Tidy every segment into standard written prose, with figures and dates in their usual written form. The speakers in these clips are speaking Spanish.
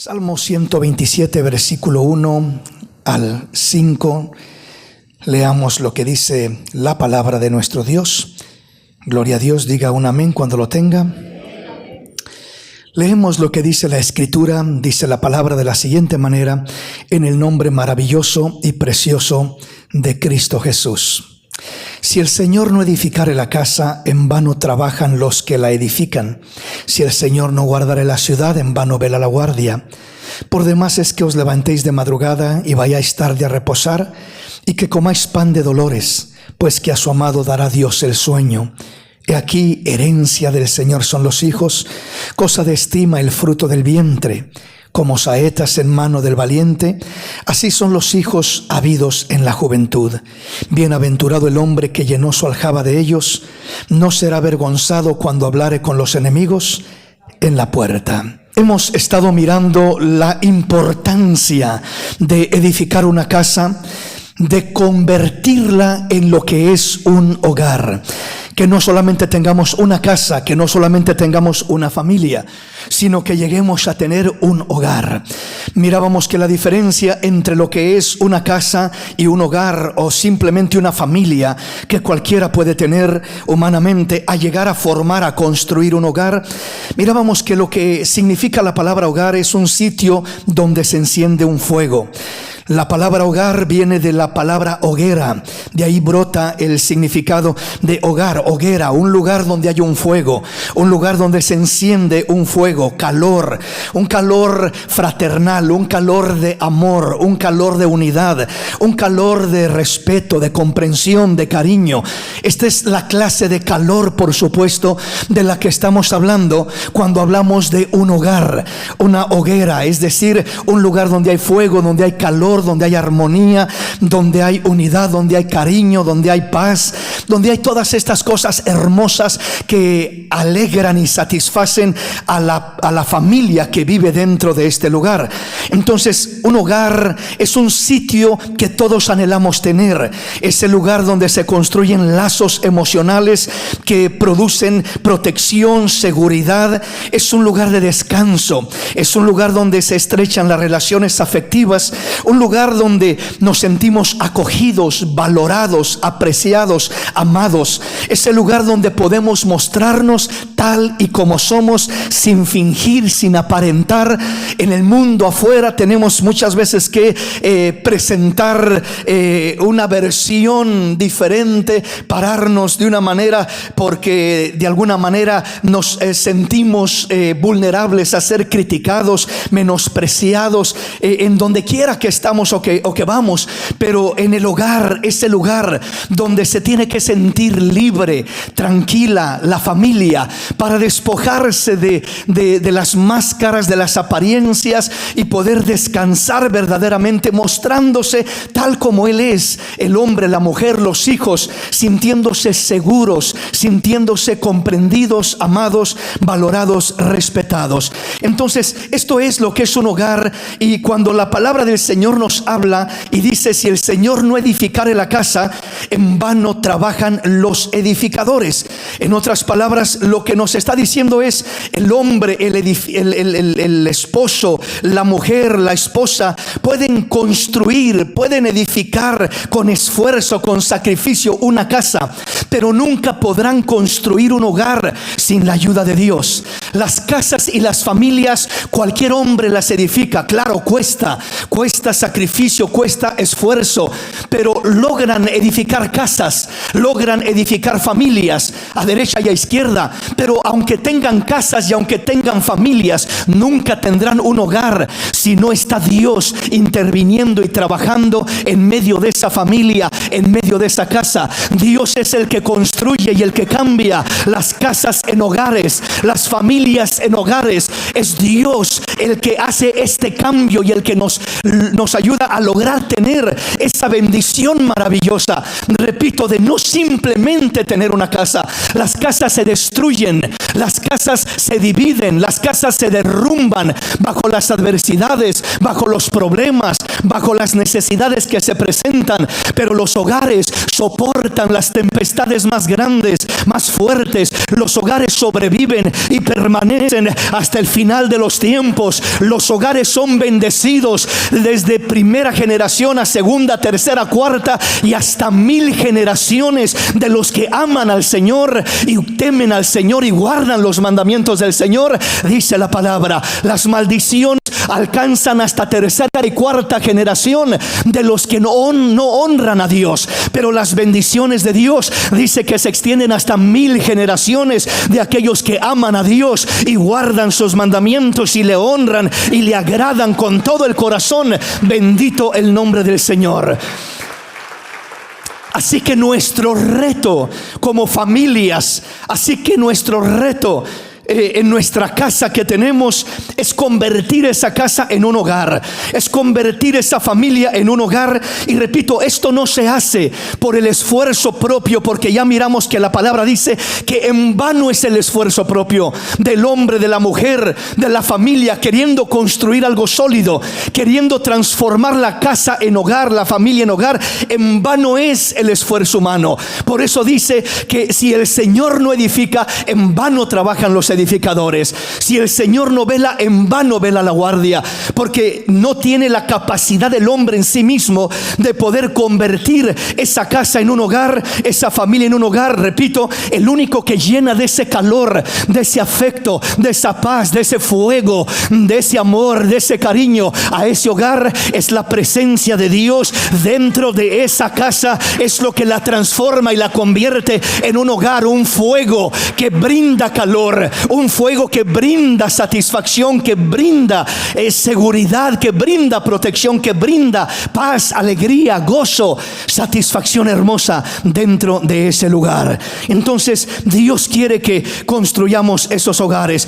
Salmo 127, versículo 1 al 5. Leamos lo que dice la palabra de nuestro Dios. Gloria a Dios, diga un amén cuando lo tenga. Leemos lo que dice la Escritura. Dice la palabra de la siguiente manera: en el nombre maravilloso y precioso de Cristo Jesús. Si el Señor no edificare la casa, en vano trabajan los que la edifican. Si el Señor no guardare la ciudad, en vano vela la guardia. Por demás es que os levantéis de madrugada y vayáis tarde a reposar, y que comáis pan de dolores, pues que a su amado dará Dios el sueño. He aquí, herencia del Señor son los hijos, cosa de estima el fruto del vientre. Como saetas en mano del valiente, así son los hijos habidos en la juventud. Bienaventurado el hombre que llenó su aljaba de ellos, no será avergonzado cuando hablare con los enemigos en la puerta. Hemos estado mirando la importancia de edificar una casa, de convertirla en lo que es un hogar. Que no solamente tengamos una casa, que no solamente tengamos una familia, sino que lleguemos a tener un hogar. Mirábamos que la diferencia entre lo que es una casa y un hogar, o simplemente una familia que cualquiera puede tener humanamente, a llegar a formar, a construir un hogar, mirábamos que lo que significa la palabra hogar es un sitio donde se enciende un fuego. La palabra hogar viene de la palabra hoguera. De ahí brota el significado de hogar, hoguera, un lugar donde hay un fuego, un lugar donde se enciende un fuego, calor, un calor fraternal, un calor de amor, un calor de unidad, un calor de respeto, de comprensión, de cariño. Esta es la clase de calor, por supuesto, de la que estamos hablando cuando hablamos de un hogar, una hoguera, es decir, un lugar donde hay fuego, donde hay calor, donde hay armonía, donde hay unidad, donde hay cariño, donde hay paz, donde hay todas estas cosas hermosas que alegran y satisfacen a la familia que vive dentro de este lugar. Entonces, un hogar es un sitio que todos anhelamos tener. Es el lugar donde se construyen lazos emocionales que producen protección, seguridad. Es un lugar de descanso. Es un lugar donde se estrechan las relaciones afectivas. Un lugar donde nos sentimos acogidos, valorados, apreciados, amados. Es el lugar donde podemos mostrarnos tal y como somos, sin fingir, sin aparentar. En el mundo afuera tenemos muchas veces que presentar una versión diferente, pararnos de una manera porque de alguna manera nos sentimos vulnerables a ser criticados, menospreciados, en donde quiera que estamos o que vamos. Pero en el hogar es el lugar donde se tiene que sentir libre, tranquila la familia, para despojarse de las máscaras, de las apariencias, y poder descansar verdaderamente, mostrándose tal como él es, el hombre, la mujer, los hijos, sintiéndose seguros, sintiéndose comprendidos, amados, valorados, respetados. Entonces, esto es lo que es un hogar. Y cuando la palabra del Señor nos habla y dice: si el Señor no edificare la casa, en vano trabajan los edificadores. En otras palabras, lo que nos está diciendo es: el hombre, el esposo, la mujer, la esposa pueden construir, pueden edificar con esfuerzo, con sacrificio una casa, pero nunca podrán construir un hogar sin la ayuda de Dios. Las casas y las familias, cualquier hombre las edifica. Claro, cuesta sacrificio, cuesta esfuerzo, pero logran edificar casas, logran edificar familias a derecha y a izquierda. Pero aunque tengan casas y aunque tengan familias, nunca tendrán un hogar si no está Dios interviniendo y trabajando en medio de esa familia, en medio de esa casa. Dios es el que construye y el que cambia las casas en hogares, las familias en hogares. Es Dios el que hace este cambio y el que nos ayuda a lograr tener esa bendición maravillosa, repito, de no simplemente tener una casa. Las casas se destruyen, las casas se dividen, las casas se derrumban bajo las adversidades, bajo los problemas, bajo las necesidades que se presentan, pero los hogares soportan las tempestades ciudades más grandes, más fuertes. Los hogares sobreviven y permanecen hasta el final de los tiempos. Los hogares son bendecidos desde primera generación a segunda, tercera, cuarta y hasta 1000 generaciones de los que aman al Señor y temen al Señor y guardan los mandamientos del Señor. Dice la palabra, las maldiciones alcanzan hasta tercera y cuarta generación de los que no honran a Dios, pero las bendiciones de Dios dice que se extienden hasta 1000 generaciones de aquellos que aman a Dios y guardan sus mandamientos y le honran y le agradan con todo el corazón. Bendito el nombre del Señor. Así que nuestro reto como familias, en nuestra casa que tenemos es convertir esa casa en un hogar, es convertir esa familia en un hogar. Y repito, esto no se hace por el esfuerzo propio, porque ya miramos que la palabra dice que en vano es el esfuerzo propio del hombre, de la mujer, de la familia, queriendo construir algo sólido, queriendo transformar la casa en hogar, la familia en hogar. En vano es el esfuerzo humano. Por eso dice que si el Señor no edifica, en vano trabajan los edificadores. Si el Señor no vela, en vano vela la guardia, porque no tiene la capacidad del hombre en sí mismo de poder convertir esa casa en un hogar, esa familia en un hogar. Repito, el único que llena de ese calor, de ese afecto, de esa paz, de ese fuego, de ese amor, de ese cariño a ese hogar es la presencia de Dios dentro de esa casa. Es lo que la transforma y la convierte en un hogar, un fuego que brinda calor, un fuego que brinda satisfacción, que brinda seguridad, que brinda protección, que brinda paz, alegría, gozo, satisfacción hermosa dentro de ese lugar. Entonces Dios quiere que construyamos esos hogares.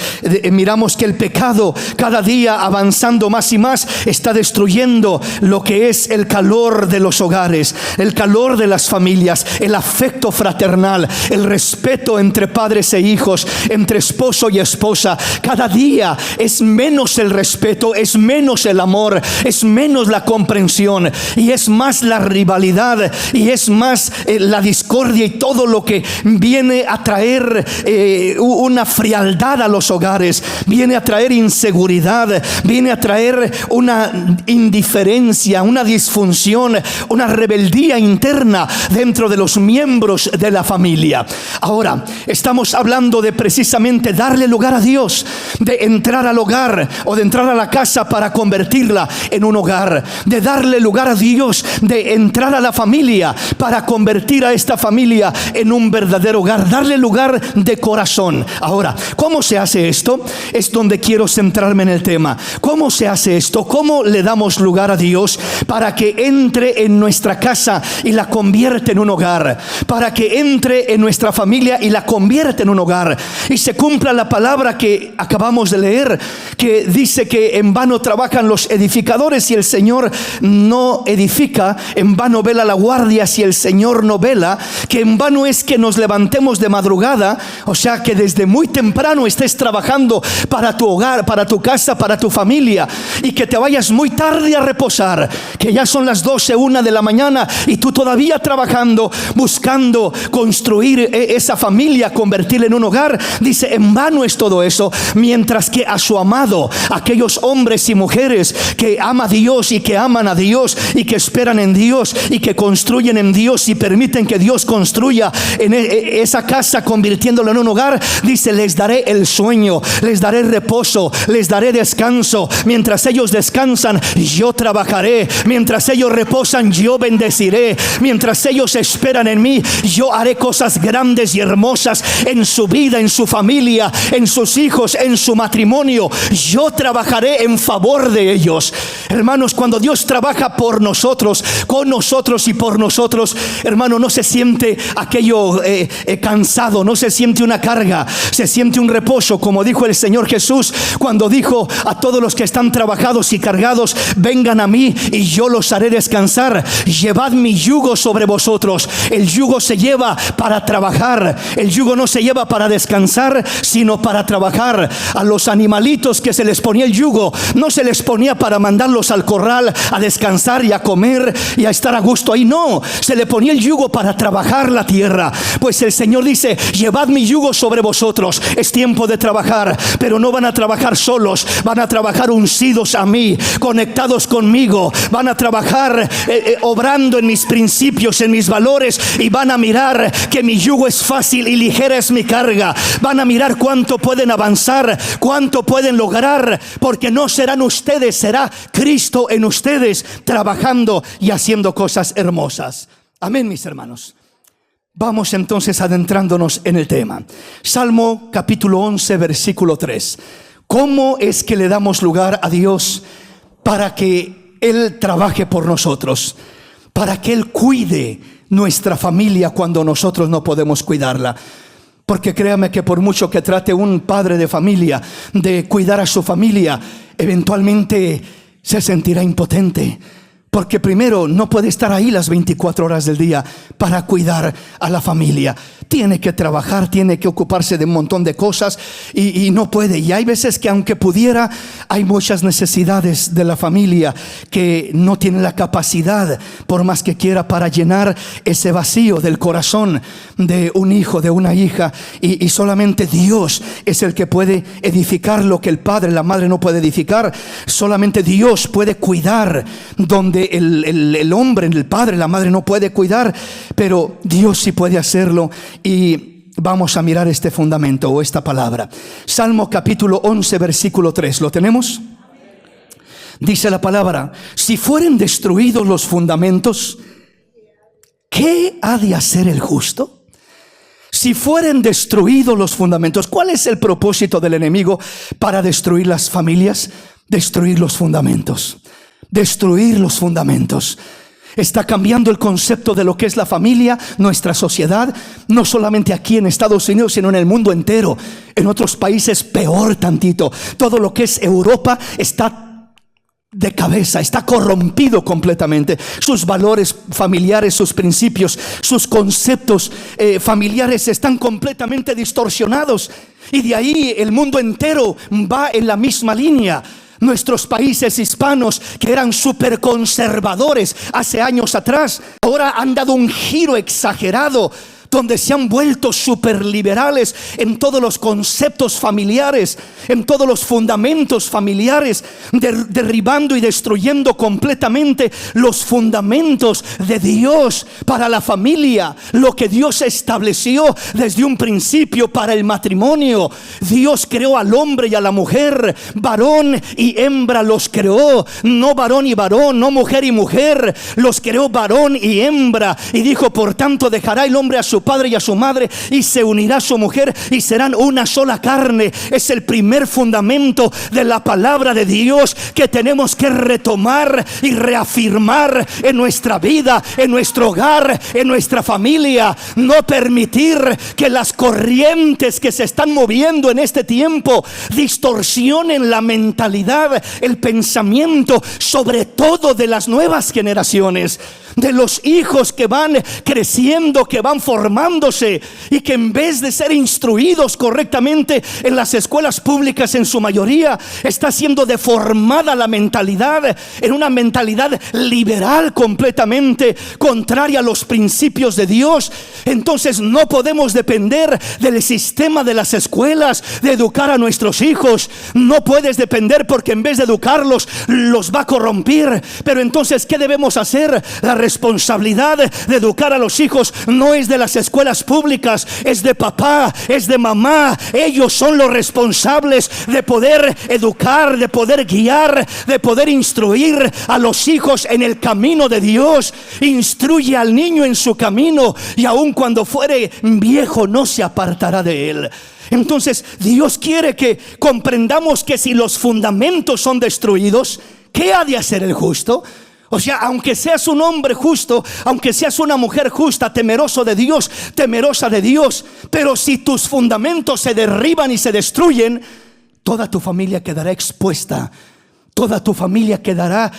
Miramos que el pecado cada día avanzando más y más está destruyendo lo que es el calor de los hogares, el calor de las familias, el afecto fraternal, el respeto entre padres e hijos, entre esposo y esposa. Cada día es menos el respeto, es menos el amor, es menos la comprensión y es más la rivalidad y es más la discordia y todo lo que viene a traer una frialdad a los hogares, viene a traer inseguridad, viene a traer una indiferencia, una disfunción, una rebeldía interna dentro de los miembros de la familia. Ahora, estamos hablando de precisamente darle lugar a Dios, de entrar al hogar o de entrar a la casa para convertirla en un hogar, de darle lugar a Dios, de entrar a la familia para convertir a esta familia en un verdadero hogar, darle lugar de corazón. Ahora, ¿cómo se hace esto? Es donde quiero centrarme en el tema. ¿Cómo se hace esto? ¿Cómo le damos lugar a Dios para que entre en nuestra casa y la convierta en un hogar? Para que entre en nuestra familia y la convierta en un hogar y se cumpla la palabra que acabamos de leer, que dice que en vano trabajan los edificadores si el Señor no edifica, en vano vela la guardia si el Señor no vela, que en vano es que nos levantemos de madrugada, o sea que desde muy temprano estés trabajando para tu hogar, para tu casa, para tu familia, y que te vayas muy tarde a reposar, que ya son las 12, 1 de la mañana y tú todavía trabajando, buscando construir esa familia, convertirla en un hogar. Dice, en vano es todo eso, mientras que a su amado, aquellos hombres y mujeres que ama a Dios y que aman a Dios y que esperan en Dios y que construyen en Dios y permiten que Dios construya en esa casa convirtiéndola en un hogar, dice, les daré el sueño, les daré reposo, les daré descanso. Mientras ellos descansan, yo trabajaré. Mientras ellos reposan, yo bendeciré. Mientras ellos esperan en mí, yo haré cosas grandes y hermosas en su vida, en su familia, en sus hijos, en su matrimonio. Yo trabajaré en favor de ellos. Hermanos, cuando Dios trabaja por nosotros, con nosotros y por nosotros, hermano, no se siente aquello cansado, no se siente una carga, se siente un reposo, como dijo el Señor Jesús cuando dijo a todos los que están trabajados y cargados, vengan a mí y yo los haré descansar. Llevad mi yugo sobre vosotros. El yugo se lleva para trabajar, el yugo no se lleva para descansar, sino para trabajar. A los animalitos que se les ponía el yugo, no se les ponía para mandarlos al corral a descansar y a comer y a estar a gusto ahí. No, se le ponía el yugo para trabajar la tierra. Pues el Señor dice: llevad mi yugo sobre vosotros. Es tiempo de trabajar, pero no van a trabajar solos, van a trabajar uncidos a mí, conectados conmigo. Van a trabajar obrando en mis principios, en mis valores, y van a mirar que mi yugo es fácil y ligera es mi carga. Van a mirar cuánto pueden avanzar, cuánto pueden lograr, porque no serán ustedes, será Cristo en ustedes, trabajando y haciendo cosas hermosas. Amén, mis hermanos. Vamos entonces adentrándonos en el tema. Salmo capítulo 11, versículo 3. ¿Cómo es que le damos lugar a Dios para que Él trabaje por nosotros? Para que Él cuide nuestra familia cuando nosotros no podemos cuidarla. Porque créame que por mucho que trate un padre de familia de cuidar a su familia, eventualmente se sentirá impotente. Porque primero, no puede estar ahí las 24 horas del día para cuidar a la familia. Tiene que trabajar, tiene que ocuparse de un montón de cosas y no puede. Y hay veces que aunque pudiera, hay muchas necesidades de la familia que no tiene la capacidad, por más que quiera, para llenar ese vacío del corazón de un hijo, de una hija. Y solamente Dios es el que puede edificar lo que el padre, la madre no puede edificar. Solamente Dios puede cuidar donde el hombre, el padre, la madre no puede cuidar, pero Dios sí puede hacerlo. Y vamos a mirar este fundamento o esta palabra. Salmo capítulo 11, versículo 3. ¿Lo tenemos? Dice la palabra: si fueren destruidos los fundamentos, ¿qué ha de hacer el justo? Si fueren destruidos los fundamentos, ¿cuál es el propósito del enemigo para destruir las familias? Destruir los fundamentos. Destruir los fundamentos. Está cambiando el concepto de lo que es la familia, nuestra sociedad, no solamente aquí en Estados Unidos, sino en el mundo entero. En otros países peor tantito. Todo lo que es Europa está de cabeza, está corrompido completamente. Sus valores familiares, sus principios, sus conceptos familiares están completamente distorsionados. Y de ahí el mundo entero va en la misma línea. Nuestros países hispanos, que eran súper conservadores hace años atrás, ahora han dado un giro exagerado, donde se han vuelto súper liberales en todos los conceptos familiares, en todos los fundamentos familiares, derribando y destruyendo completamente los fundamentos de Dios para la familia, lo que Dios estableció desde un principio para el matrimonio. Dios creó al hombre y a la mujer, varón y hembra los creó, no varón y varón, no mujer y mujer, los creó varón y hembra. Y dijo: por tanto dejará el hombre a su padre y a su madre, y se unirá a su mujer, y serán una sola carne. Es el primer fundamento de la palabra de Dios que tenemos que retomar y reafirmar en nuestra vida, en nuestro hogar, en nuestra familia. No permitir que las corrientes que se están moviendo en este tiempo distorsionen la mentalidad, el pensamiento, sobre todo de las nuevas generaciones, de los hijos que van creciendo, que van formándose, y que en vez de ser instruidos correctamente en las escuelas públicas, en su mayoría está siendo deformada la mentalidad en una mentalidad liberal completamente contraria a los principios de Dios. Entonces no podemos depender del sistema de las escuelas de educar a nuestros hijos. No puedes depender, porque en vez de educarlos los va a corrompir. Pero entonces, ¿qué debemos hacer? La responsabilidad de educar a los hijos no es de las escuelas públicas, es de papá, es de mamá. Ellos son los responsables de poder educar, de poder guiar, de poder instruir a los hijos en el camino de Dios. Instruye al niño en su camino, y aun cuando fuere viejo no se apartará de él. Entonces Dios quiere que comprendamos que si los fundamentos son destruidos, ¿qué ha de hacer el justo? O sea, aunque seas un hombre justo, aunque seas una mujer justa, temeroso de Dios, temerosa de Dios, pero si tus fundamentos se derriban y se destruyen, toda tu familia quedará expuesta. Toda tu familia quedará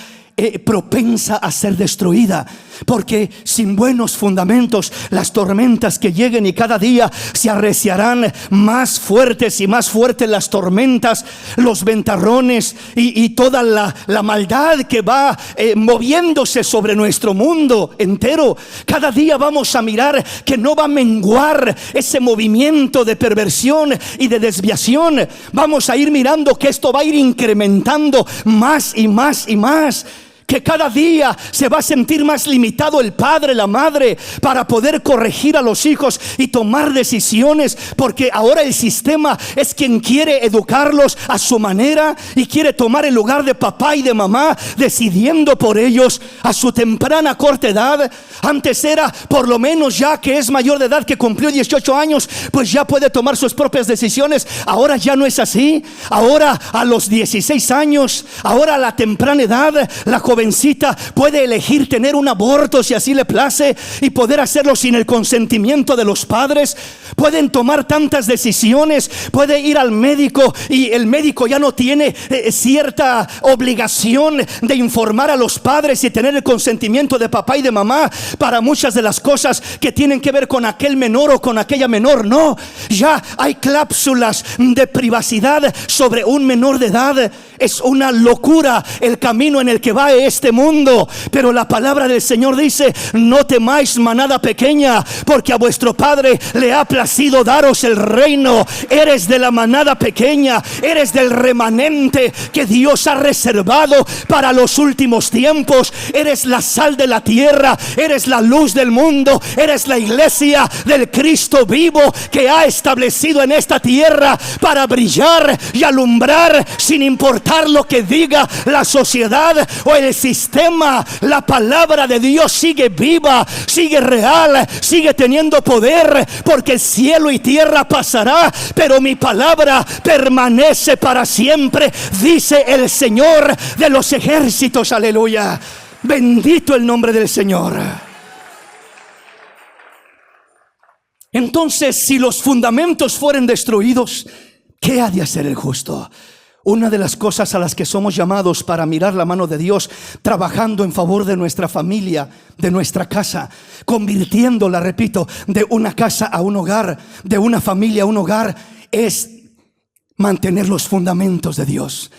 propensa a ser destruida, porque sin buenos fundamentos las tormentas que lleguen, y cada día se arreciarán más fuertes y más fuertes las tormentas, los ventarrones y toda la maldad que va moviéndose sobre nuestro mundo entero. Cada día vamos a mirar que no va a menguar ese movimiento de perversión y de desviación. Vamos a ir mirando que esto va a ir incrementando más y más y más, que cada día se va a sentir más limitado el padre, la madre, para poder corregir a los hijos y tomar decisiones, porque ahora el sistema es quien quiere educarlos a su manera y quiere tomar el lugar de papá y de mamá, decidiendo por ellos a su temprana corta edad. Antes era por lo menos ya que es mayor de edad, que cumplió 18 años, pues ya puede tomar sus propias decisiones. Ahora ya no es así. Ahora a los 16 años, ahora a la temprana edad, la jovencita puede elegir tener un aborto si así le place, y poder hacerlo sin el consentimiento de los padres. Pueden tomar tantas decisiones. Puede ir al médico y el médico ya no tiene cierta obligación de informar a los padres y tener el consentimiento de papá y de mamá para muchas de las cosas que tienen que ver con aquel menor o con aquella menor. No, ya hay cláusulas de privacidad sobre un menor de edad. Es una locura el camino en el que va este mundo, pero la palabra del Señor dice: no temáis, manada pequeña, porque a vuestro Padre le ha placido daros el reino. Eres de la manada pequeña, eres del remanente que Dios ha reservado para los últimos tiempos. Eres la sal de la tierra, eres la luz del mundo, eres la iglesia del Cristo vivo, que ha establecido en esta tierra para brillar y alumbrar sin importar lo que diga la sociedad o el sistema. La palabra de Dios sigue viva, sigue real, sigue teniendo poder, porque el cielo y tierra pasará, pero mi palabra permanece para siempre, dice el Señor de los ejércitos. Aleluya, bendito el nombre del Señor. Entonces, si los fundamentos fueren destruidos, ¿qué ha de hacer el justo? Una de las cosas a las que somos llamados para mirar la mano de Dios trabajando en favor de nuestra familia, de nuestra casa, convirtiéndola, repito, de una casa a un hogar, de una familia a un hogar, es mantener los fundamentos de Dios.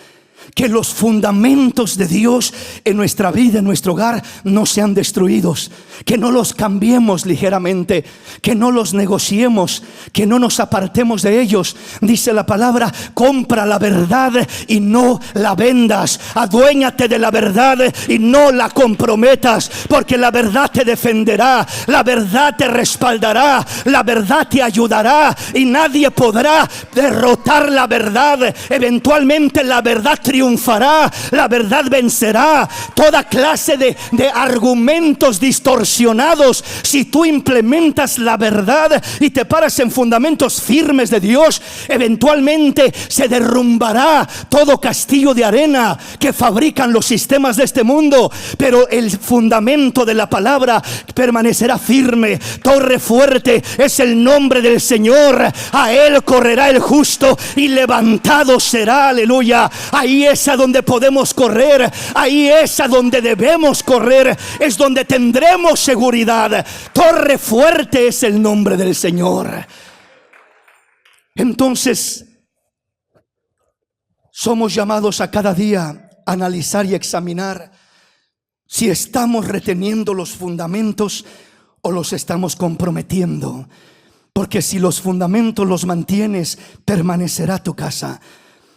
Que los fundamentos de Dios en nuestra vida, en nuestro hogar, no sean destruidos. Que no los cambiemos ligeramente, que no los negociemos, que no nos apartemos de ellos. Dice la palabra: compra la verdad y no la vendas. Aduéñate de la verdad y no la comprometas, porque la verdad te defenderá, la verdad te respaldará, la verdad te ayudará, y nadie podrá derrotar la verdad. Eventualmente la verdad triunfará, la verdad vencerá toda clase de argumentos distorsionados. Si tú implementas la verdad y te paras en fundamentos firmes de Dios, eventualmente se derrumbará todo castillo de arena que fabrican los sistemas de este mundo, pero el fundamento de la palabra permanecerá firme. Torre fuerte es el nombre del Señor, a él correrá el justo y levantado será. Aleluya. Ahí es a donde podemos correr, ahí es a donde debemos correr, es donde tendremos seguridad. Torre fuerte es el nombre del Señor. Entonces, somos llamados a cada día a analizar y examinar si estamos reteniendo los fundamentos o los estamos comprometiendo. Porque si los fundamentos los mantienes, permanecerá tu casa,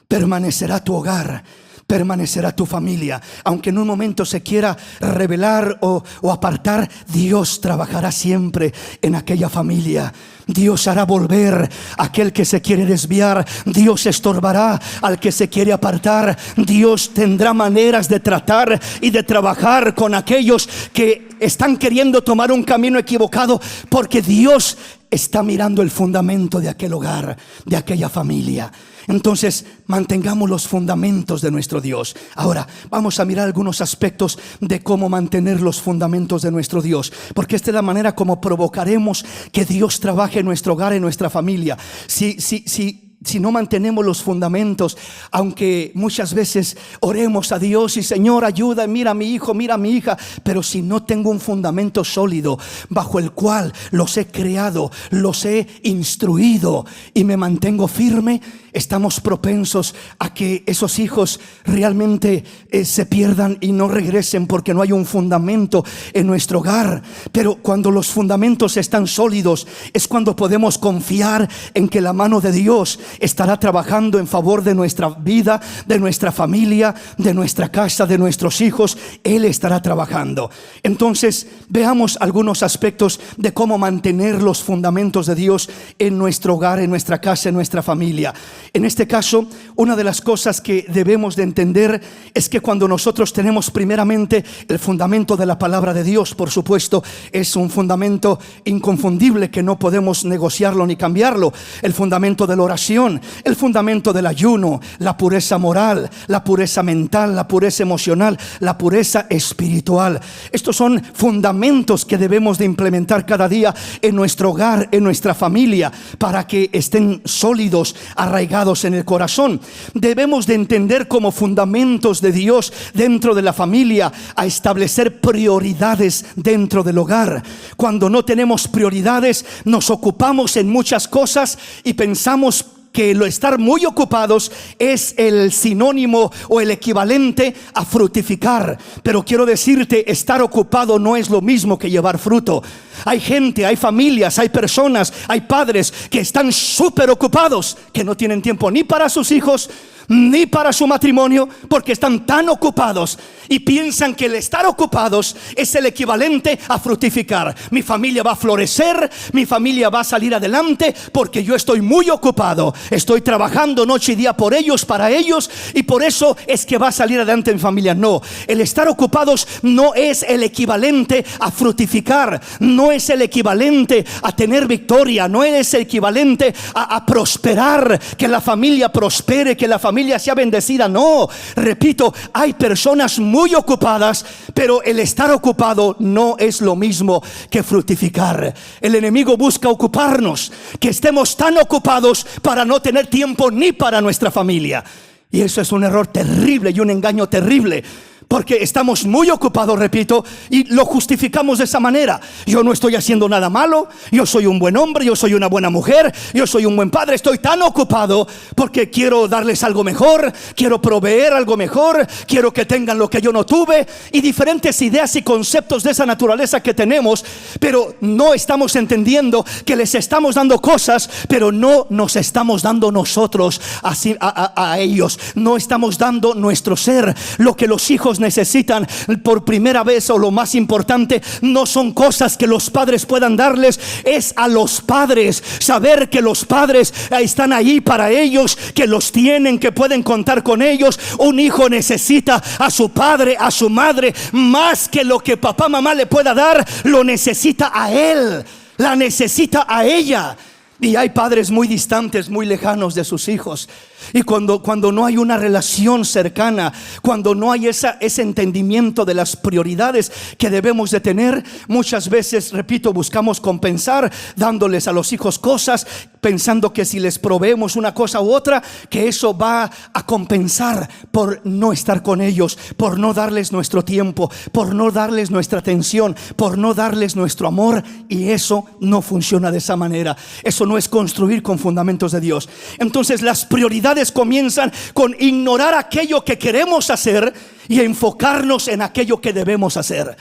permanecerá tu hogar, permanecerá tu familia. Aunque en un momento se quiera rebelar o apartar, Dios trabajará siempre en aquella familia. Dios hará volver a aquel que se quiere desviar. Dios estorbará al que se quiere apartar. Dios tendrá maneras de tratar y de trabajar con aquellos que están queriendo tomar un camino equivocado, porque Dios está mirando el fundamento de aquel hogar, de aquella familia. Entonces, mantengamos los fundamentos de nuestro Dios. Ahora, vamos a mirar algunos aspectos de cómo mantener los fundamentos de nuestro Dios, porque esta es la manera como provocaremos que Dios trabaje en nuestro hogar, en nuestra familia. Si si no mantenemos los fundamentos, aunque muchas veces oremos a Dios y Señor ayuda, mira a mi hijo, mira a mi hija, pero si no tengo un fundamento sólido bajo el cual los he creado, los he instruido y me mantengo firme, estamos propensos a que esos hijos realmente se pierdan y no regresen, porque no hay un fundamento en nuestro hogar. Pero cuando los fundamentos están sólidos, es cuando podemos confiar en que la mano de Dios estará trabajando en favor de nuestra vida, de nuestra familia, de nuestra casa, de nuestros hijos. Él estará trabajando. Entonces veamos algunos aspectos de cómo mantener los fundamentos de Dios en nuestro hogar, en nuestra casa, en nuestra familia. En este caso, una de las cosas que debemos de entender es que cuando nosotros tenemos primeramente el fundamento de la palabra de Dios, por supuesto, es un fundamento inconfundible que no podemos negociarlo ni cambiarlo. El fundamento de la oración, el fundamento del ayuno, la pureza moral, la pureza mental, la pureza emocional, la pureza espiritual. Estos son fundamentos que debemos de implementar cada día en nuestro hogar, en nuestra familia, para que estén sólidos, arraigados en el corazón. Debemos de entender como fundamentos de Dios dentro de la familia a establecer prioridades dentro del hogar. Cuando no tenemos prioridades, nos ocupamos en muchas cosas y pensamos que lo estar muy ocupados es el sinónimo o el equivalente a fructificar. Pero quiero decirte, estar ocupado no es lo mismo que llevar fruto. Hay gente, hay familias, hay personas, hay padres que están súper ocupados, que no tienen tiempo ni para sus hijos ni para su matrimonio, porque están tan ocupados y piensan que el estar ocupados es el equivalente a fructificar. Mi familia va a florecer, mi familia va a salir adelante porque yo estoy muy ocupado, estoy trabajando noche y día por ellos, para ellos, y por eso es que va a salir adelante mi familia. No, el estar ocupados no es el equivalente a fructificar, no es el equivalente a tener victoria, no es el equivalente a prosperar, que la familia prospere, que la familia sea bendecida. No, repito, hay personas muy ocupadas, pero el estar ocupado no es lo mismo que fructificar. El enemigo busca ocuparnos, que estemos tan ocupados para no tener tiempo ni para nuestra familia. Y eso es un error terrible y un engaño terrible, porque estamos muy ocupados, repito, y lo justificamos de esa manera. Yo no estoy haciendo nada malo, yo soy un buen hombre, yo soy una buena mujer, yo soy un buen padre. Estoy tan ocupado porque quiero darles algo mejor, quiero proveer algo mejor, quiero que tengan lo que yo no tuve, y diferentes ideas y conceptos de esa naturaleza que tenemos. Pero no estamos entendiendo que les estamos dando cosas, pero no nos estamos dando nosotros a ellos. No estamos dando nuestro ser. Lo que los hijos necesitan por primera vez, o lo más importante, no son cosas que los padres puedan darles, es a los padres saber que los padres están ahí para ellos, que los tienen, que pueden contar con ellos. Un hijo necesita a su padre, a su madre, más que lo que papá, mamá le pueda dar. Lo necesita a él, la necesita a ella. Y hay padres muy distantes, muy lejanos de sus hijos. Y cuando no hay una relación cercana, cuando no hay ese entendimiento de las prioridades que debemos de tener, muchas veces, repito, buscamos compensar dándoles a los hijos cosas, pensando que si les proveemos una cosa u otra, que eso va a compensar por no estar con ellos, por no darles nuestro tiempo, por no darles nuestra atención, por no darles nuestro amor. Y eso no funciona de esa manera. Eso no es construir con fundamentos de Dios. Entonces las prioridades comienzan con ignorar aquello que queremos hacer y enfocarnos en aquello que debemos hacer.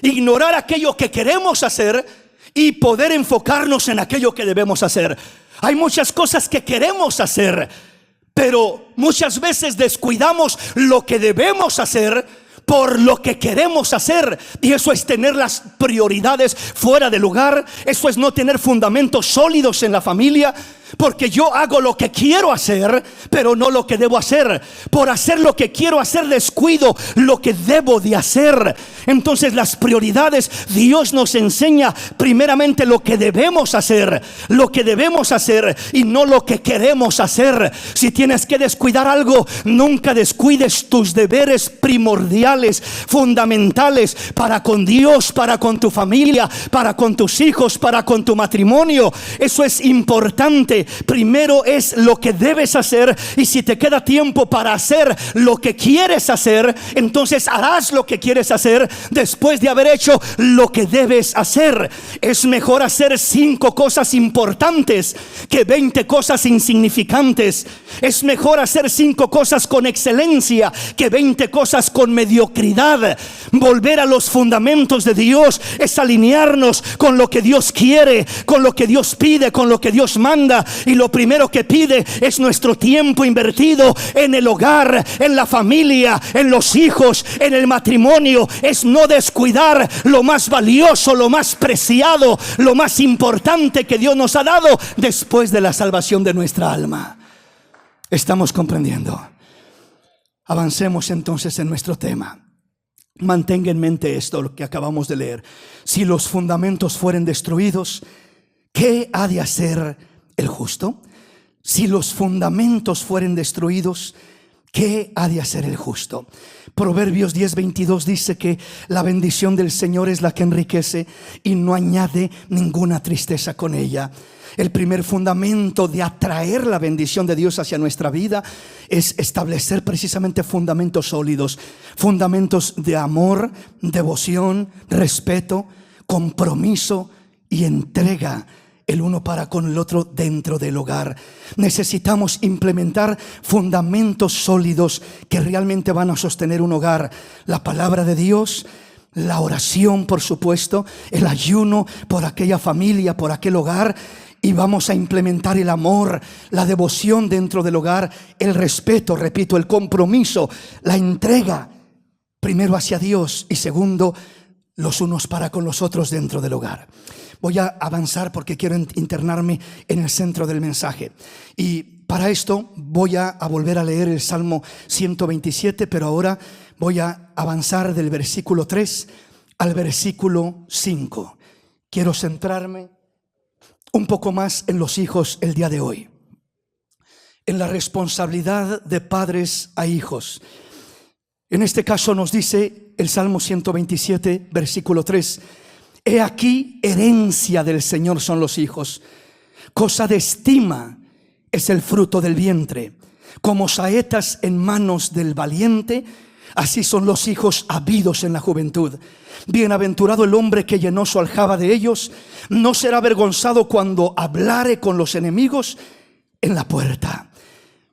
Ignorar aquello que queremos hacer y poder enfocarnos en aquello que debemos hacer. Hay muchas cosas que queremos hacer, pero muchas veces descuidamos lo que debemos hacer por lo que queremos hacer. Y eso es tener las prioridades fuera de lugar. Eso es no tener fundamentos sólidos en la familia. Porque yo hago lo que quiero hacer, pero no lo que debo hacer. Por hacer lo que quiero hacer, descuido lo que debo de hacer. Entonces las prioridades, Dios nos enseña primeramente lo que debemos hacer, lo que debemos hacer, y no lo que queremos hacer. Si tienes que descuidar algo, nunca descuides tus deberes primordiales, fundamentales para con Dios, para con tu familia, para con tus hijos, para con tu matrimonio. Eso es importante. que primero es lo que debes hacer, y si te queda tiempo para hacer lo que quieres hacer, entonces harás lo que quieres hacer después de haber hecho lo que debes hacer. Es mejor hacer 5 cosas importantes que 20 cosas insignificantes. Es mejor hacer 5 cosas con excelencia que 20 cosas con mediocridad. Volver a los fundamentos de Dios es alinearnos con lo que Dios quiere, con lo que Dios pide, con lo que Dios manda. Y lo primero que pide es nuestro tiempo invertido en el hogar, en la familia, en los hijos, en el matrimonio. Es no descuidar lo más valioso, lo más preciado, lo más importante que Dios nos ha dado después de la salvación de nuestra alma. ¿Estamos comprendiendo? Avancemos entonces en nuestro tema. Mantenga en mente esto, lo que acabamos de leer. Si los fundamentos fueren destruidos, ¿qué ha de hacer el justo? Si los fundamentos fueren destruidos, ¿qué ha de hacer el justo? Proverbios 10:22 dice que la bendición del Señor es la que enriquece y no añade ninguna tristeza con ella. El primer fundamento de atraer la bendición de Dios hacia nuestra vida es establecer precisamente fundamentos sólidos, fundamentos de amor, devoción, respeto, compromiso y entrega el uno para con el otro dentro del hogar. Necesitamos implementar fundamentos sólidos que realmente van a sostener un hogar. La palabra de Dios, la oración, por supuesto, el ayuno por aquella familia, por aquel hogar. Y vamos a implementar el amor, la devoción dentro del hogar, el respeto, repito, el compromiso, la entrega, primero hacia Dios y segundo, los unos para con los otros dentro del hogar. Voy a avanzar porque quiero internarme en el centro del mensaje. Y para esto voy a volver a leer el Salmo 127, pero ahora voy a avanzar del versículo 3 al versículo 5. Quiero centrarme un poco más en los hijos el día de hoy, en la responsabilidad de padres a hijos. En este caso nos dice el Salmo 127, versículo 3: He aquí, herencia del Señor son los hijos, cosa de estima es el fruto del vientre. Como saetas en manos del valiente, así son los hijos habidos en la juventud. Bienaventurado el hombre que llenó su aljaba de ellos, no será avergonzado cuando hablare con los enemigos en la puerta.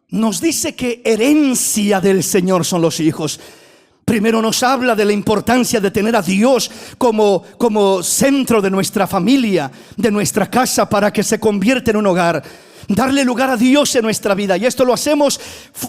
Nos dice que herencia del Señor son los hijos. Primero nos habla de la importancia de tener a Dios como centro de nuestra familia, de nuestra casa, para que se convierta en un hogar. Darle lugar a Dios en nuestra vida, y esto lo hacemos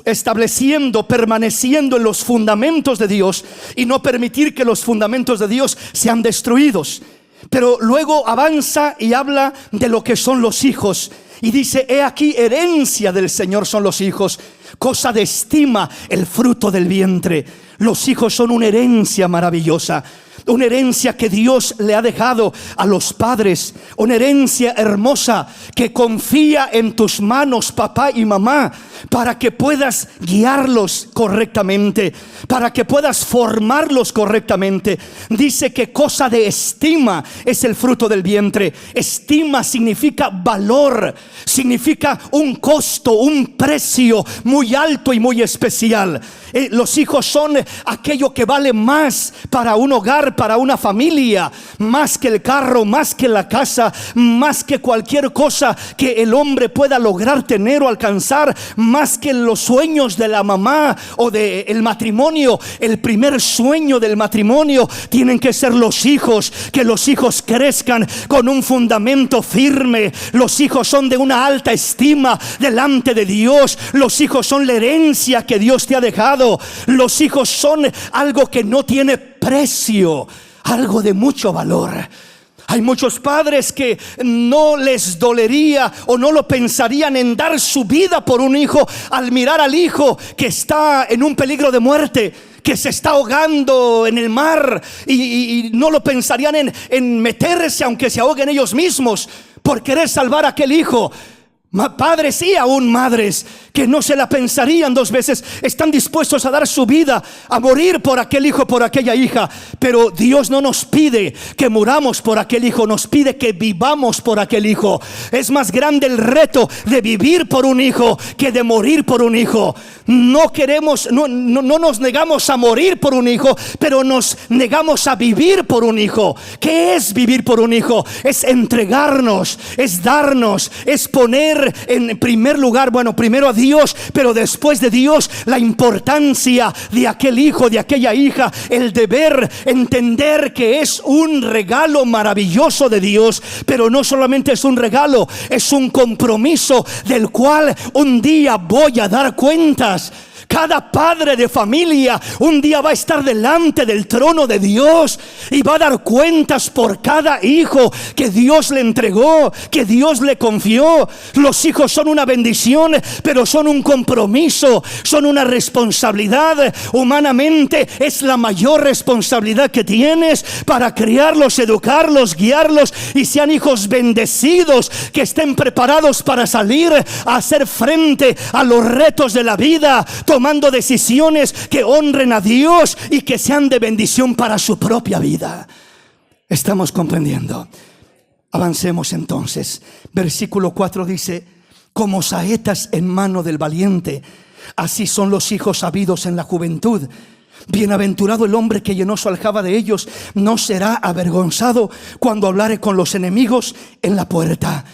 estableciendo, permaneciendo en los fundamentos de Dios y no permitir que los fundamentos de Dios sean destruidos. Pero luego avanza y habla de lo que son los hijos y dice: he aquí, herencia del Señor son los hijos, cosa de estima el fruto del vientre. Los hijos son una herencia maravillosa, una herencia que Dios le ha dejado a los padres, una herencia hermosa que confía en tus manos, papá y mamá, para que puedas guiarlos correctamente, para que puedas formarlos correctamente. Dice que cosa de estima es el fruto del vientre. Estima significa valor, significa un costo, un precio muy alto y muy especial. Los hijos son aquello que vale más para un hogar, para una familia, más que el carro, más que la casa, más que cualquier cosa que el hombre pueda lograr tener o alcanzar, más que los sueños de la mamá o del matrimonio. El primer sueño del matrimonio tienen que ser los hijos, que los hijos crezcan con un fundamento firme. Los hijos son de una alta estima delante de Dios. Los hijos son la herencia que Dios te ha dejado. Los hijos son algo que no tiene precio, algo de mucho valor. Hay muchos padres que no les dolería o no lo pensarían en dar su vida por un hijo al mirar al hijo que está en un peligro de muerte, que se está ahogando en el mar, y no lo pensarían en meterse aunque se ahoguen ellos mismos por querer salvar a aquel hijo. Padres y aún madres que no se la pensarían dos veces, están dispuestos a dar su vida, a morir por aquel hijo, por aquella hija. Pero Dios no nos pide que muramos por aquel hijo, nos pide que vivamos por aquel hijo. Es más grande el reto de vivir por un hijo que de morir por un hijo. No nos negamos a morir por un hijo, pero nos negamos a vivir por un hijo. ¿Qué es vivir por un hijo? Es entregarnos, es darnos, es poner en primer lugar, primero a Dios, pero después de Dios, la importancia de aquel hijo, de aquella hija, el deber, entender que es un regalo maravilloso de Dios, pero no solamente es un regalo, es un compromiso del cual un día voy a dar cuentas. Cada padre de familia un día va a estar delante del trono de Dios y va a dar cuentas por cada hijo que Dios le entregó, que Dios le confió. Los hijos son una bendición, pero son un compromiso, son una responsabilidad. Humanamente es la mayor responsabilidad que tienes para criarlos, educarlos, guiarlos y sean hijos bendecidos, que estén preparados para salir a hacer frente a los retos de la vida, tomando decisiones que honren a Dios y que sean de bendición para su propia vida. ¿Estamos comprendiendo? Avancemos entonces. Versículo 4 dice: como saetas en mano del valiente, así son los hijos habidos en la juventud. Bienaventurado el hombre que llenó su aljaba de ellos, no será avergonzado cuando hablare con los enemigos en la puerta.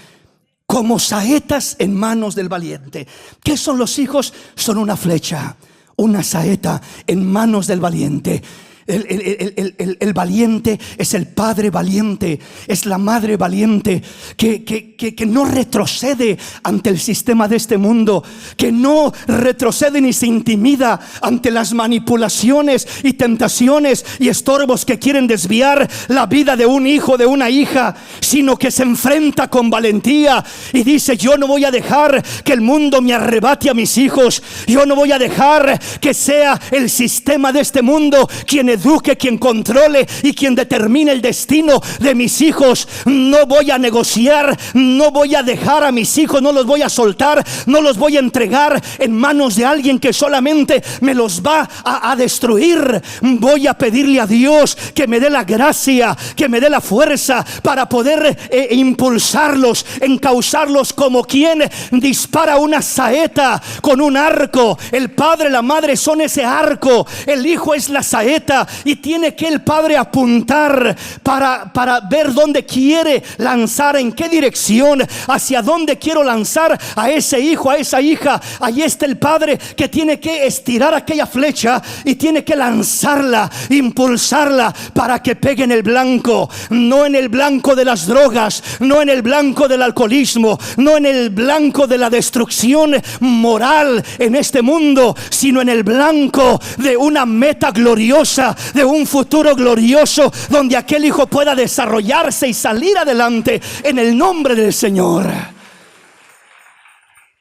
Como saetas en manos del valiente. ¿Qué son los hijos? Son una flecha, una saeta en manos del valiente. El valiente es el padre valiente, es la madre valiente que no retrocede ante el sistema de este mundo, que no retrocede ni se intimida ante las manipulaciones y tentaciones y estorbos que quieren desviar la vida de un hijo, de una hija, sino que se enfrenta con valentía y dice: yo no voy a dejar que el mundo me arrebate a mis hijos, yo no voy a dejar que sea el sistema de este mundo quien eduque, quien controle y quien determine el destino de mis hijos. No voy a negociar, no voy a dejar a mis hijos, no los voy a soltar, no los voy a entregar en manos de alguien que solamente me los va a destruir. Voy a pedirle a Dios que me dé la gracia, que me dé la fuerza para poder impulsarlos, encauzarlos como quien dispara una saeta con un arco. El padre, la madre son ese arco, el hijo es la saeta, y tiene que el padre apuntar para ver dónde quiere lanzar, en qué dirección, hacia dónde quiero lanzar a ese hijo, a esa hija. Ahí está el padre que tiene que estirar aquella flecha y tiene que lanzarla, impulsarla para que pegue en el blanco, no en el blanco de las drogas, no en el blanco del alcoholismo, no en el blanco de la destrucción moral en este mundo, sino en el blanco de una meta gloriosa, de un futuro glorioso, donde aquel hijo pueda desarrollarse y salir adelante en el nombre del Señor.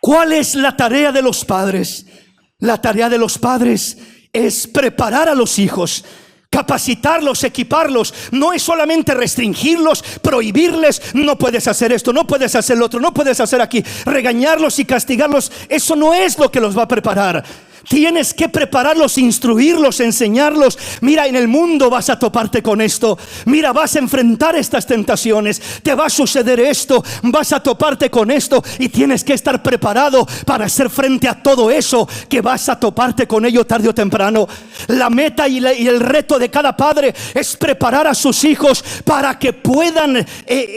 ¿Cuál es la tarea de los padres? La tarea de los padres es preparar a los hijos, capacitarlos, equiparlos. No es solamente restringirlos, prohibirles: no puedes hacer esto, no puedes hacer lo otro, no puedes hacer aquí, regañarlos y castigarlos. Eso no es lo que los va a preparar. Tienes que prepararlos, instruirlos, enseñarlos. Mira, en el mundo vas a toparte con esto. Mira, vas a enfrentar estas tentaciones. Te va a suceder esto. Vas a toparte con esto. Y tienes que estar preparado para hacer frente a todo eso que vas a toparte con ello tarde o temprano. La meta y el reto de cada padre es preparar a sus hijos para que puedan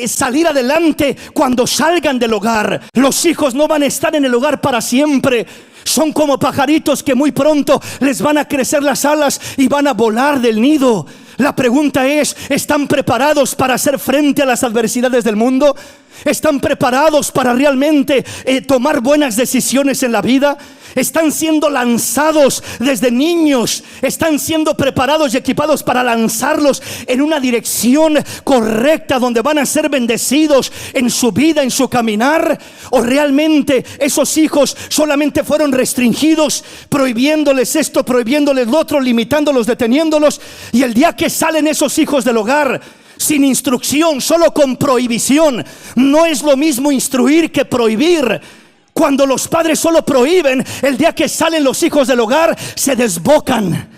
salir adelante cuando salgan del hogar. Los hijos no van a estar en el hogar para siempre. Son como pajaritos que muy pronto les van a crecer las alas y van a volar del nido. La pregunta es: ¿están preparados para hacer frente a las adversidades del mundo? ¿Están preparados para realmente tomar buenas decisiones en la vida? Están siendo lanzados desde niños, están siendo preparados y equipados para lanzarlos en una dirección correcta donde van a ser bendecidos en su vida, en su caminar. ¿O realmente esos hijos solamente fueron restringidos, prohibiéndoles esto, prohibiéndoles lo otro, limitándolos, deteniéndolos? Y el día que salen esos hijos del hogar, sin instrucción, solo con prohibición. No es lo mismo instruir que prohibir. Cuando los padres solo prohíben, el día que salen los hijos del hogar se desbocan,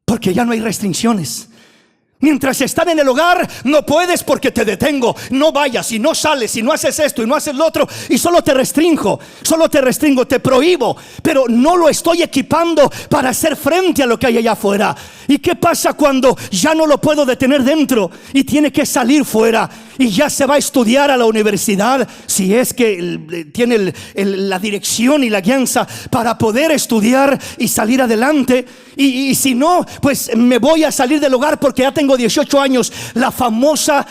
porque ya no hay restricciones. Mientras están en el hogar, no puedes porque te detengo, no vayas y no sales y no haces esto y no haces lo otro, y solo te restringo, te prohíbo, pero no lo estoy equipando para hacer frente a lo que hay allá afuera. ¿Y qué pasa cuando ya no lo puedo detener dentro y tiene que salir fuera y ya se va a estudiar a la universidad? Si es que tiene la dirección y la guianza para poder estudiar y salir adelante, y si no, pues me voy a salir del hogar porque ya tengo 18 años. La famosa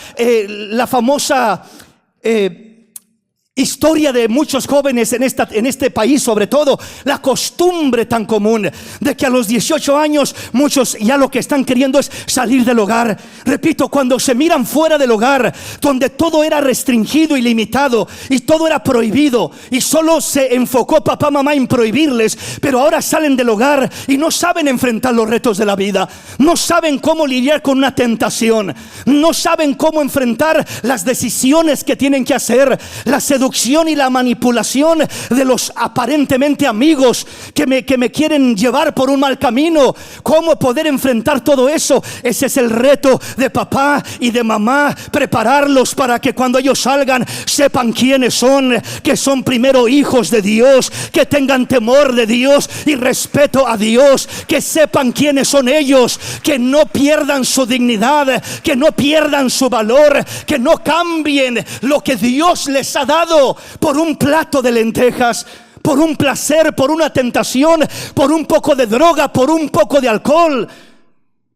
historia de muchos jóvenes en este país, sobre todo la costumbre tan común de que a los 18 años muchos ya lo que están queriendo es salir del hogar. Repito, cuando se miran fuera del hogar, donde todo era restringido y limitado y todo era prohibido, y solo se enfocó papá, mamá en prohibirles, pero ahora salen del hogar y no saben enfrentar los retos de la vida, no saben cómo lidiar con una tentación, no saben cómo enfrentar las decisiones que tienen que hacer, la seducción y la manipulación de los aparentemente amigos que me quieren llevar por un mal camino. ¿Cómo poder enfrentar todo eso? Ese es el reto de papá y de mamá, prepararlos para que cuando ellos salgan sepan quiénes son, que son primero hijos de Dios, que tengan temor de Dios y respeto a Dios, que sepan quiénes son ellos, que no pierdan su dignidad, que no pierdan su valor, que no cambien lo que Dios les ha dado por un plato de lentejas, por un placer, por una tentación, por un poco de droga, por un poco de alcohol,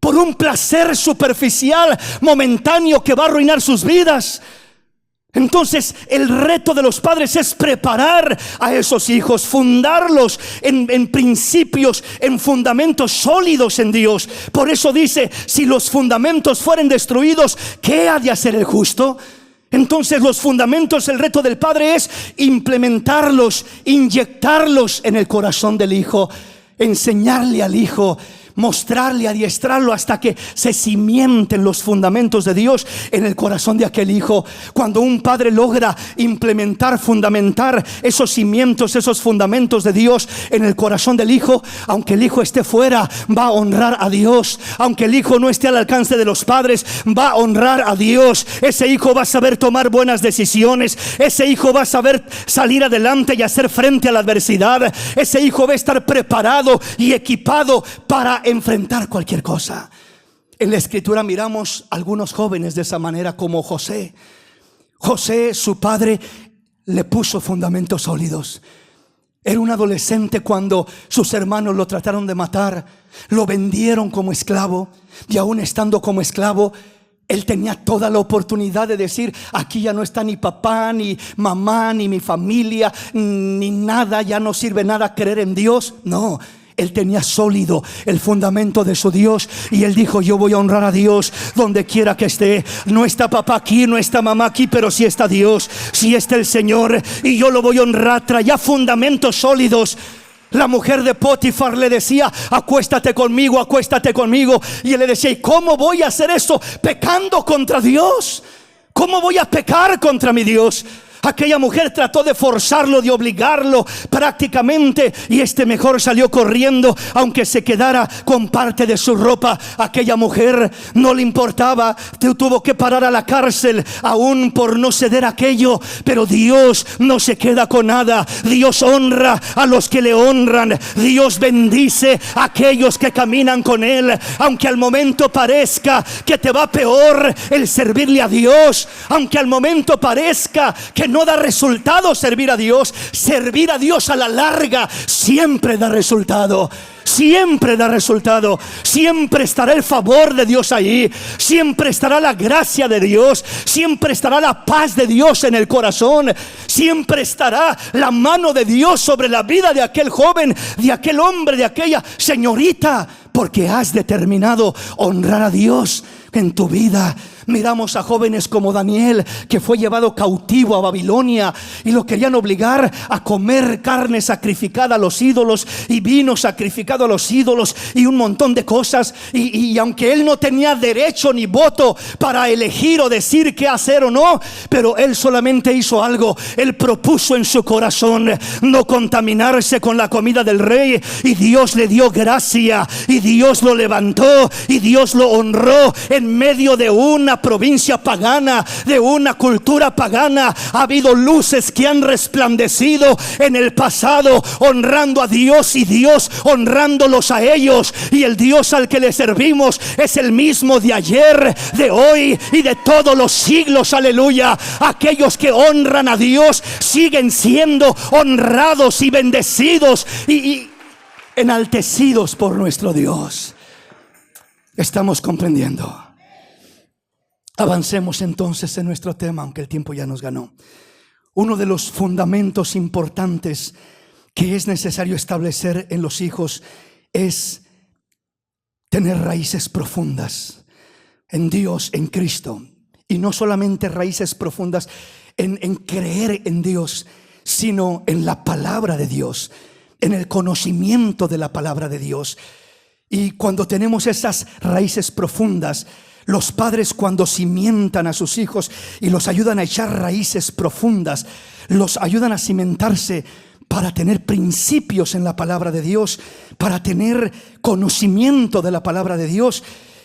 por un placer superficial, momentáneo, que va a arruinar sus vidas. Entonces el reto de los padres es preparar a esos hijos, fundarlos en principios, en fundamentos sólidos en Dios. Por eso dice: si los fundamentos fueren destruidos, ¿qué ha de hacer el justo? Entonces los fundamentos, el reto del padre es implementarlos, inyectarlos en el corazón del hijo, enseñarle al hijo, mostrarle, adiestrarlo hasta que se cimienten los fundamentos de Dios en el corazón de aquel hijo. Cuando un padre logra implementar, fundamentar esos cimientos, esos fundamentos de Dios en el corazón del hijo, aunque el hijo esté fuera, va a honrar a Dios. Aunque el hijo no esté al alcance de los padres, va a honrar a Dios. Ese hijo va a saber tomar buenas decisiones. Ese hijo va a saber salir adelante y hacer frente a la adversidad. Ese hijo va a estar preparado y equipado para enfrentar cualquier cosa. En la escritura miramos algunos jóvenes de esa manera, como José. José, su padre, le puso fundamentos sólidos. Era un adolescente cuando sus hermanos lo trataron de matar, lo vendieron como esclavo, y aún estando como esclavo, él tenía toda la oportunidad de decir: aquí ya no está ni papá, ni mamá, ni mi familia, ni nada, ya no sirve nada creer en Dios. No, él tenía sólido el fundamento de su Dios, y él dijo: yo voy a honrar a Dios donde quiera que esté. No está papá aquí, no está mamá aquí, pero sí está Dios, sí está el Señor, y yo lo voy a honrar. Traía fundamentos sólidos. La mujer de Potifar le decía: acuéstate conmigo, acuéstate conmigo. Y él le decía: ¿y cómo voy a hacer eso pecando contra Dios? ¿Cómo voy a pecar contra mi Dios? Aquella mujer trató de forzarlo, de obligarlo prácticamente, y mejor salió corriendo, aunque se quedara con parte de su ropa. Aquella mujer no le importaba, tuvo que parar a la cárcel aún por no ceder aquello. Pero Dios no se queda con nada. Dios honra a los que le honran. Dios bendice a aquellos que caminan con Él. Aunque al momento parezca que te va peor el servirle a Dios, aunque al momento parezca que no da resultado servir a Dios a la larga siempre da resultado. Siempre da resultado. Siempre estará el favor de Dios ahí. Siempre estará la gracia de Dios. Siempre estará la paz de Dios en el corazón. Siempre estará la mano de Dios sobre la vida de aquel joven, de aquel hombre, de aquella señorita, porque has determinado honrar a Dios en tu vida. Miramos a jóvenes como Daniel, que fue llevado cautivo a Babilonia y lo querían obligar a comer carne sacrificada a los ídolos y vino sacrificado sacrificado a los ídolos y un montón de cosas. Y aunque él no tenía derecho ni voto para elegir o decir qué hacer o no, pero él solamente hizo algo. Él propuso en su corazón no contaminarse con la comida del rey, y Dios le dio gracia, y Dios lo levantó, y Dios lo honró en medio de una provincia pagana, de una cultura pagana. Ha habido luces que han resplandecido en el pasado, honrando a Dios y Dios honrándolos a ellos. Y el Dios al que le servimos es el mismo de ayer, de hoy y de todos los siglos. Aleluya. Aquellos que honran a Dios siguen siendo honrados y bendecidos y enaltecidos por nuestro Dios. ¿Estamos comprendiendo? Avancemos entonces en nuestro tema, aunque el tiempo ya nos ganó. Uno de los fundamentos importantes que es necesario establecer en los hijos es tener raíces profundas en Dios, en Cristo. Y no solamente raíces profundas en creer en Dios, sino en la palabra de Dios, en el conocimiento de la palabra de Dios. Y cuando tenemos esas raíces profundas, los padres, cuando cimentan a sus hijos y los ayudan a echar raíces profundas, los ayudan a cimentarse para tener principios en la palabra de Dios, para tener conocimiento de la palabra de Dios,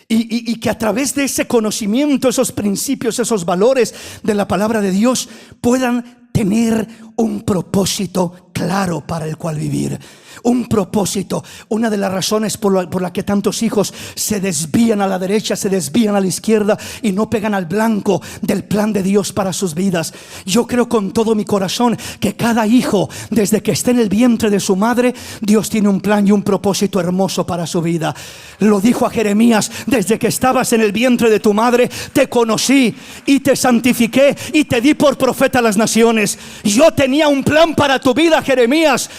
y que a través de ese conocimiento, esos principios, esos valores de la palabra de Dios, puedan tener un propósito claro para el cual vivir. Un propósito. Una de las razones por la que tantos hijos se desvían a la derecha, se desvían a la izquierda y no pegan al blanco del plan de Dios para sus vidas. Yo creo con todo mi corazón que cada hijo, desde que está en el vientre de su madre, Dios tiene un plan y un propósito hermoso para su vida. Lo dijo a Jeremías: desde que estabas en el vientre de tu madre te conocí y te santifiqué y te di por profeta a las naciones. Yo tenía un plan para tu vida, Jeremías,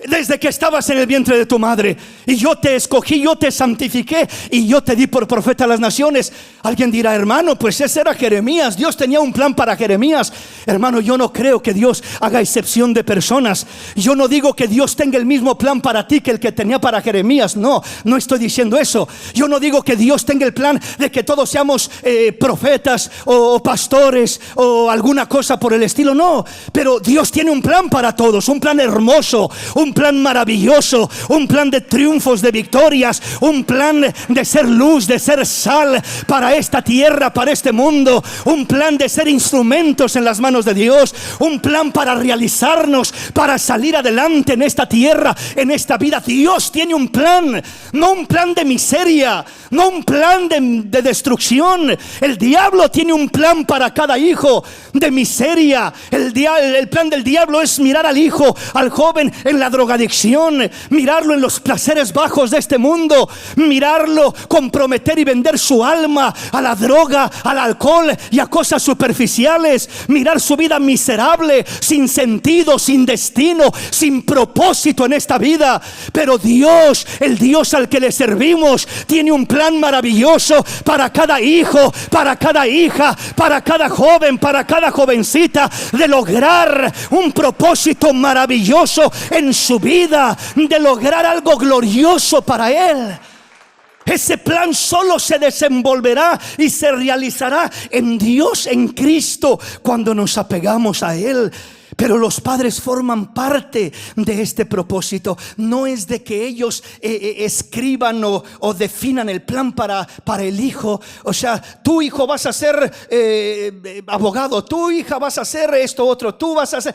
desde que estabas en el vientre de tu madre, y yo te escogí, yo te santifiqué y yo te di por profeta a las naciones. Alguien dirá: hermano, pues ese era Jeremías, Dios tenía un plan para Jeremías. Hermano, yo no creo que Dios haga excepción de personas. Yo no digo que Dios tenga el mismo plan para ti que el que tenía para Jeremías. No estoy diciendo eso. Yo no digo que Dios tenga el plan de que todos seamos profetas o pastores o alguna cosa por el estilo. No, pero Dios tiene un plan para todos, un plan hermoso, un plan maravilloso, un plan de triunfos, de victorias, un plan de ser luz, de ser sal para esta tierra, para este mundo, un plan de ser instrumentos en las manos de Dios, un plan para realizarnos, para salir adelante en esta tierra, en esta vida. Dios tiene un plan, no un plan de miseria, no un plan de destrucción. El diablo tiene un plan para cada hijo de miseria. El plan del diablo es mirar al hijo, al joven en la drogadicción, mirarlo en los placeres bajos de este mundo, mirarlo comprometer y vender su alma a la droga, al alcohol y a cosas superficiales, mirar su vida miserable, sin sentido, sin destino, sin propósito en esta vida. Pero Dios, el Dios al que le servimos, tiene un plan maravilloso para cada hijo, para cada hija, para cada joven, para cada jovencita, de lograr un propósito maravilloso en su vida, de lograr algo glorioso para él. Ese plan solo se desenvolverá y se realizará en Dios, en Cristo, cuando nos apegamos a Él. Pero los padres forman parte de este propósito. No es de que ellos escriban o definan el plan para el hijo. O sea, tu hijo vas a ser abogado, tu hija vas a ser esto otro, tú vas a ser...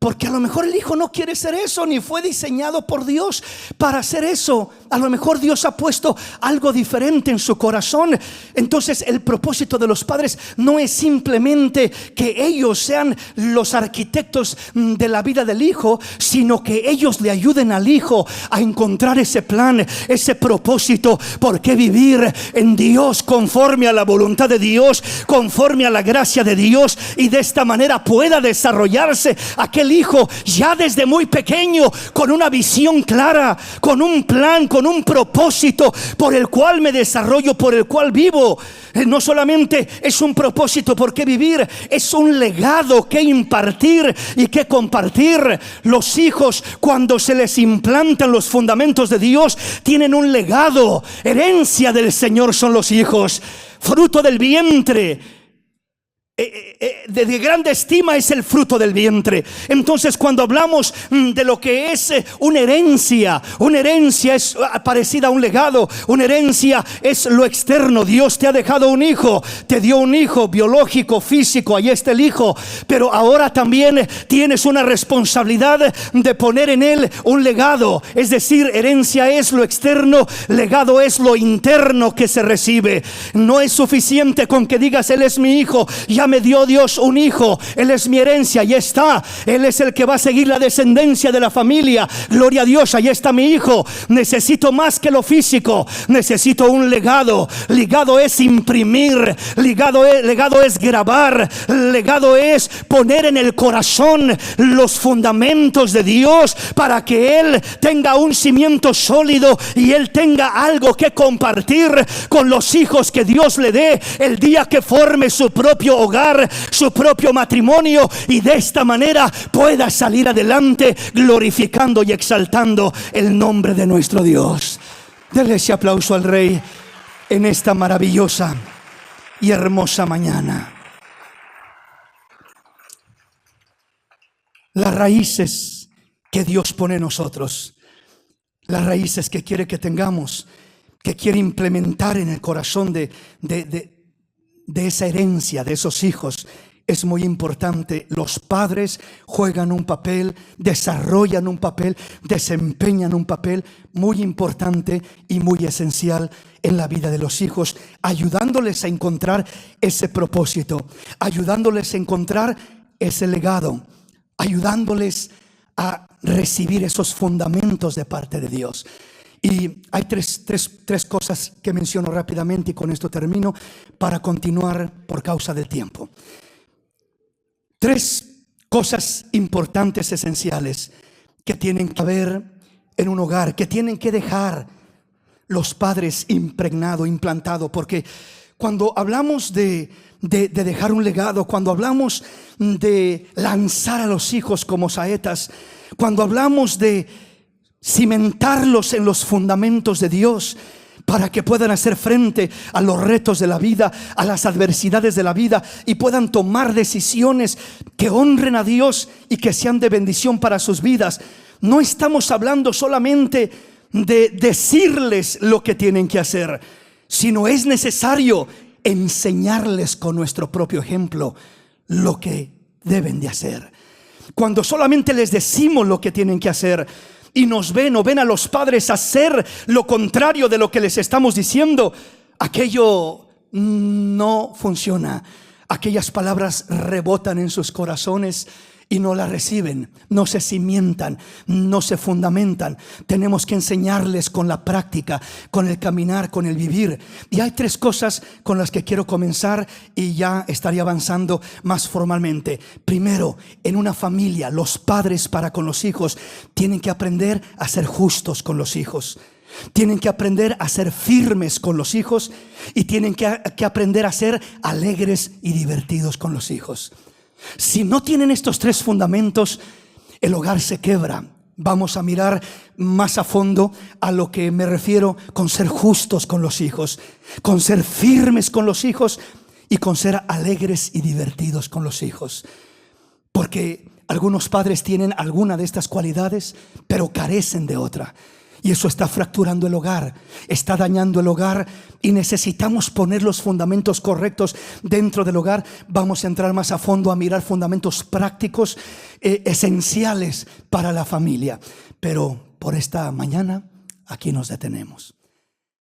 Porque a lo mejor el hijo no quiere ser eso, ni fue diseñado por Dios para hacer eso. A lo mejor Dios ha puesto algo diferente en su corazón. Entonces el propósito de los padres no es simplemente que ellos sean los arquitectos de la vida del hijo, sino que ellos le ayuden al hijo a encontrar ese plan, ese propósito, por qué vivir en Dios, conforme a la voluntad de Dios, conforme a la gracia de Dios, y de esta manera pueda desarrollarse aquel hijo ya desde muy pequeño, con una visión clara, con un plan, con un propósito por el cual me desarrollo, por el cual vivo. No solamente es un propósito por qué vivir, es un legado que impartir, y qué compartir. Los hijos, cuando se les implantan los fundamentos de Dios, tienen un legado. Herencia del Señor son los hijos, fruto del vientre. De grande estima es el fruto del vientre. Entonces, cuando hablamos de lo que es una herencia es parecida a un legado. Una herencia es lo externo. Dios te ha dejado un hijo, te dio un hijo biológico, físico, ahí está el hijo. Pero ahora también tienes una responsabilidad de poner en él un legado. Es decir, herencia es lo externo, legado es lo interno que se recibe. No es suficiente con que digas: Él es mi hijo, ya me dio Dios un hijo, Él es mi herencia, ya está. Él es el que va a seguir la descendencia de la familia. Gloria a Dios, ahí está mi hijo. Necesito más que lo físico, necesito un legado. Legado es imprimir, legado es grabar, legado es poner en el corazón los fundamentos de Dios para que Él tenga un cimiento sólido y Él tenga algo que compartir con los hijos que Dios le dé el día que forme su propio hogar, su propio matrimonio, y de esta manera pueda salir adelante glorificando y exaltando el nombre de nuestro Dios. Denle ese aplauso al Rey en esta maravillosa y hermosa mañana. Las raíces que Dios pone en nosotros, las raíces que quiere que tengamos, que quiere implementar en el corazón de esa herencia, de esos hijos, es muy importante. Los padres juegan un papel, desarrollan un papel, desempeñan un papel muy importante y muy esencial en la vida de los hijos, ayudándoles a encontrar ese propósito, ayudándoles a encontrar ese legado, ayudándoles a recibir esos fundamentos de parte de Dios. Y hay tres cosas que menciono rápidamente, y con esto termino para continuar por causa del tiempo. Tres cosas importantes, esenciales, que tienen que haber en un hogar, que tienen que dejar los padres implantado, porque cuando hablamos de dejar un legado, cuando hablamos de lanzar a los hijos como saetas, cuando hablamos de cimentarlos en los fundamentos de Dios para que puedan hacer frente a los retos de la vida, a las adversidades de la vida, y puedan tomar decisiones que honren a Dios y que sean de bendición para sus vidas. No estamos hablando solamente de decirles lo que tienen que hacer, sino es necesario enseñarles con nuestro propio ejemplo lo que deben de hacer. Cuando solamente les decimos lo que tienen que hacer y nos ven o ven a los padres hacer lo contrario de lo que les estamos diciendo, aquello no funciona. Aquellas palabras rebotan en sus corazones y no las reciben, no se cimientan, no se fundamentan. Tenemos que enseñarles con la práctica, con el caminar, con el vivir. Y hay tres cosas con las que quiero comenzar y ya estaría avanzando más formalmente. Primero, en una familia, los padres para con los hijos tienen que aprender a ser justos con los hijos. Tienen que aprender a ser firmes con los hijos y tienen que aprender a ser alegres y divertidos con los hijos. Si no tienen estos tres fundamentos, el hogar se quebra. Vamos a mirar más a fondo a lo que me refiero con ser justos con los hijos, con ser firmes con los hijos y con ser alegres y divertidos con los hijos. Porque algunos padres tienen alguna de estas cualidades, pero carecen de otra. Y eso está fracturando el hogar, está dañando el hogar, y necesitamos poner los fundamentos correctos dentro del hogar. Vamos a entrar más a fondo a mirar fundamentos prácticos esenciales para la familia. Pero por esta mañana aquí nos detenemos.